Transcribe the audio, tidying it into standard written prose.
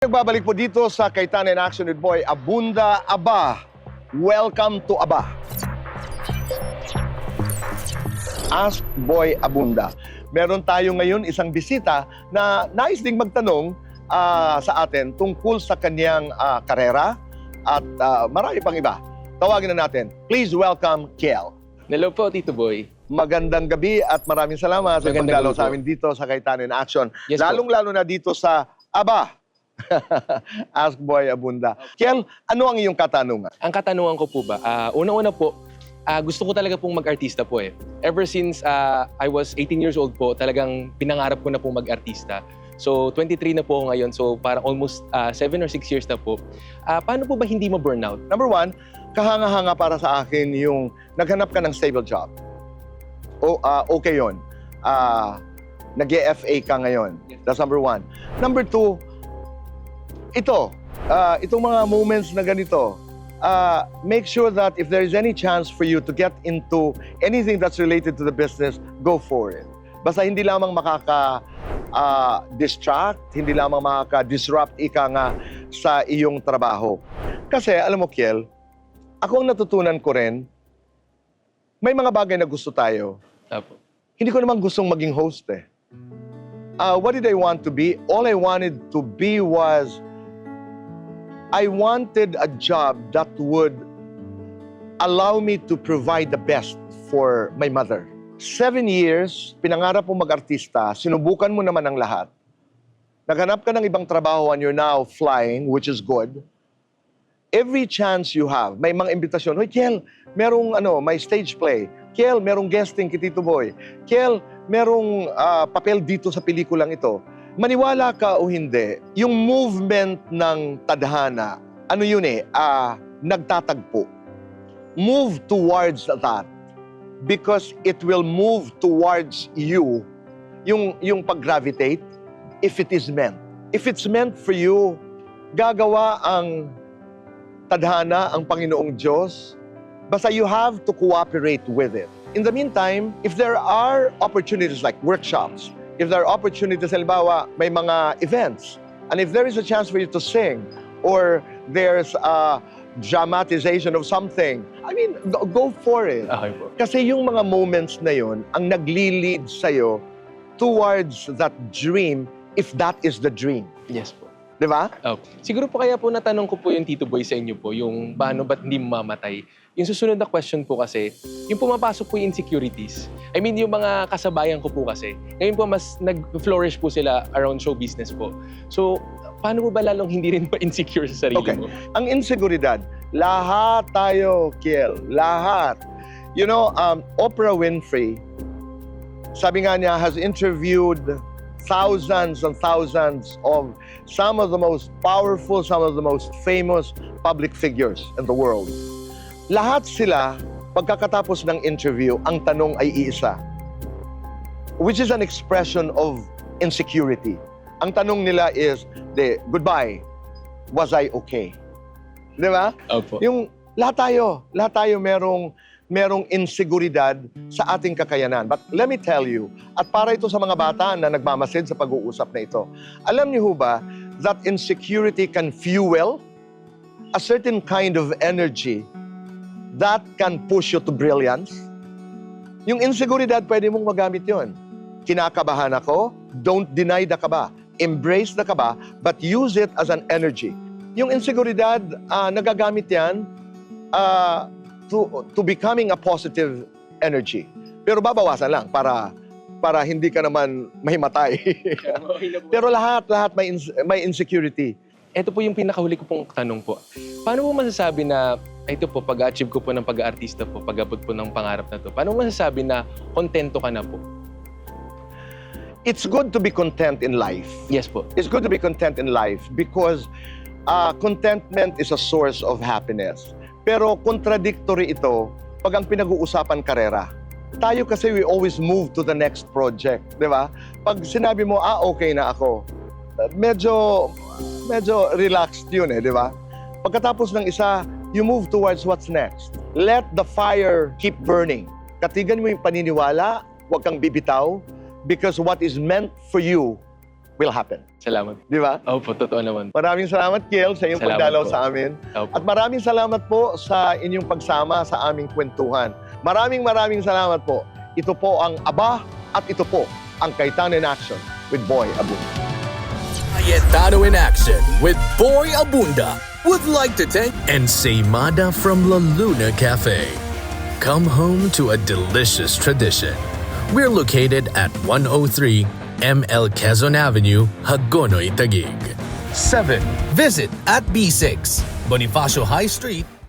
Nagbabalik po dito sa Kaytanan in Action with Boy Abunda Aba. Welcome to Aba. Ask Boy Abunda. Meron tayo ngayon isang bisita na nais ding magtanong sa atin tungkol sa kanyang karera at marami pang iba. Tawagin na natin. Please welcome Kiel. Hello po, Tito Boy. Magandang gabi at maraming salamat sa pagdalaw sa amin dito sa Kaytanan in Action. Yes, Lalong-lalo na dito sa Aba. Ask Boy Abunda. Kiel, ano ang iyong katanungan? Ang katanungan ko po ba, una-una po, gusto ko talaga pong mag-artista po eh. Ever since I was 18 years old po, talagang pinangarap ko na pong mag-artista. So, 23 na po ako ngayon. So, parang almost 7 or 6 years na po. Paano po ba hindi mo burnout? Number one, kahanga-hanga para sa akin yung naghanap ka ng stable job. Okay yun. Nag-FA ka ngayon. That's number one. Number two, itong mga moments na ganito, make sure that if there is any chance for you to get into anything that's related to the business, go for it. Basta hindi lamang makaka-distract, hindi lamang makaka-disrupt ika nga sa iyong trabaho. Kasi, alam mo, Kiel, ako ang natutunan ko rin, may mga bagay na gusto tayo. Apo. Hindi ko naman gustong maging host eh. What did I want to be? All I wanted to be was I wanted a job that would allow me to provide the best for my mother. 7 years, pinangarap mo mag-artista, sinubukan mo naman ang lahat. Naghanap ka ng ibang trabaho and you're now flying, which is good. Every chance you have, may mga imbitasyon. Hoy, Kiel, merong may stage play. Kiel, merong guesting kay Tito Boy. Kiel, merong papel dito sa pelikulang ito. Maniwala ka o hindi, yung movement ng tadhana, nagtatagpo. Move towards that because it will move towards you, yung pag-gravitate, if it is meant. If it's meant for you, gagawa ang tadhana, ang Panginoong Diyos, basta you have to cooperate with it. In the meantime, if there are opportunities like workshops, if there are opportunities, halimbawa, may mga events, and if there is a chance for you to sing, or there's a dramatization of something, go for it. Okay po. Kasi yung mga moments na yun, ang nagli-lead sa'yo towards that dream, if that is the dream. Yes po. Di ba? Okay. Siguro po kaya po natanong ko po yung Tito Boy sa inyo po, yung ba't hindi mamamatay. Yung susunod na question po kasi, yung pumapasok po yung insecurities. Yung mga kasabayan ko po kasi, ngayon po mas nag-flourish po sila around show business po. So, paano po ba lalong hindi rin pa-insecure sa sarili mo? Ang inseguridad, lahat tayo, Kiel, lahat. You know, Oprah Winfrey, sabi nga niya, has interviewed thousands and thousands of some of the most powerful, some of the most famous public figures in the world. Lahat sila, pagkakatapos ng interview, ang tanong ay iisa. Which is an expression of insecurity. Ang tanong nila is, goodbye, was I okay? Di ba? Opo. Yung lahat tayo merong inseguridad sa ating kakayanan. But let me tell you, at para ito sa mga bata na nagmamasid sa pag-uusap na ito, alam niyo ho ba that insecurity can fuel a certain kind of energy that can push you to brilliance? Yung inseguridad, pwede mong magamit yun. Kinakabahan ako, don't deny the kaba. Embrace the kaba, but use it as an energy. Yung inseguridad, nagagamit yan to becoming a positive energy. Pero babawasan lang para hindi ka naman mahimatay. Pero lahat may insecurity. Ito po yung pinakahuli ko pong tanong po. Paano mo masasabi na, ito po, pag-achieve ko po ng pag-aartista po, pag-abot po ng pangarap na to, paano mo masasabi na kontento ka na po? It's good to be content in life. Yes po. It's good to be content in life because contentment is a source of happiness. Pero contradictory ito pag ang pinag-uusapan karera. Tayo kasi we always move to the next project, di ba? Pag sinabi mo, okay na ako, medyo relaxed yun di ba? Pagkatapos ng isa, you move towards what's next. Let the fire keep burning. Katigan mo yung paniniwala, huwag kang bibitaw, because what is meant for you will happen. Salamat. Di ba? Opo, totoo naman. Maraming salamat, Kiel, sa iyong Salamat pagdalaw po. sa amin. Opo. At maraming salamat po sa inyong pagsama sa aming kwentuhan. Maraming salamat po. Ito po ang Aba at ito po ang Cayetano in Action with Boy Abunda. Cayetano in Action with Boy Abunda would like to thank Ensaymada from La Luna Cafe. Come home to a delicious tradition. We're located at 103 ML Quezon Avenue, Hagonoy, Taguig. 7. Visit at B6, Bonifacio High Street,